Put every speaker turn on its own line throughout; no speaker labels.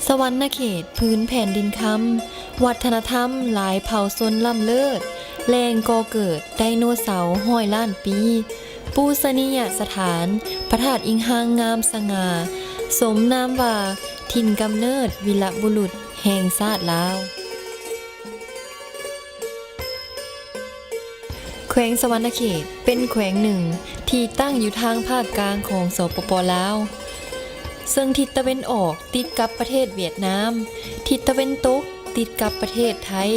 สวรรณเขตพื้นแผ่นดินคำวัฒนธรรมหลายเผ่าชนล้ำเลิศแหล่งก่อเกิดไดโนเสาร์ห้อยล้านปีปูชนียสถานพระธาตุอิงหางงามสง่าสมนามว่าถิ่นกำเนิดวีรบุรุษแห่งชาติลาวแขวงสวรรณเขตเป็นแขวงหนึ่งที่ตั้งอยู่ทางภาคกลางของสปป.ลาวซึ่งทิศตะวันออกติดกับประเทศเวียดนามทิศตะวันตกติดกับประเทศไทย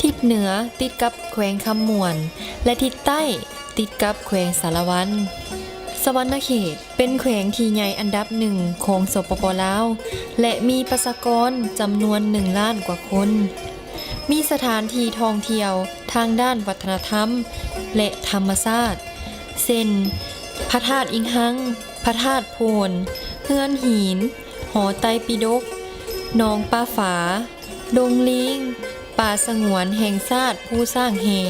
ทิศเหนือติดกับแขวงคำม่วนและทิศใต้ติดกับแขวงสารวันสวรรณเขตเป็นแขวงที่ใหญ่อันดับหนึ่งของสปป.ลาวและมีประชากรจำนวน1 ล้านกว่าคนมีสถานที่ท่องเที่ยวทางด้านวัฒนธรรมและธรรมชาติเช่นพระธาตุอิงหังพระธาตุโพนเฮือนหินหอไตรปิฎกหนองปลาฝาดงลิงป่าสงวนแห่งชาติผู้สร้างแห่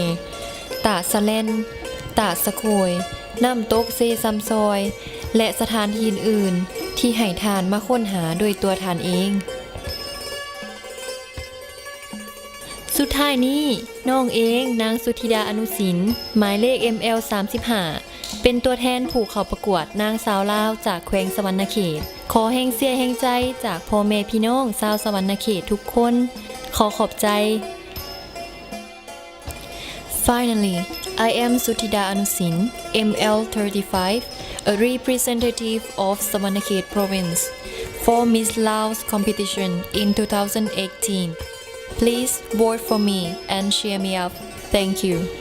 ตาสะเลนตาสะโคยน้ำตกเซซัมซอยและสถานที่อื่นๆที่ให้ทานมาค้นหาโดยตัวทานเองสุดท้ายนี้น้องเองนางสุธิดาอนุสินหมายเลข ML35 เป็นตัวแทนผู้เข้าประกวดนางสาวลาวจากแขวงสวรรณเขตขอแห่งเสียแห่งใจจากพ่อแม่พี่น้องชาวสวรรณเขตทุกคนขอขอบใจ Finally, I am Suthida Anusin, ML35, a representative of Savanakhet Province for Miss Laos competition in 2018. Please vote for me and cheer me up. Thank you.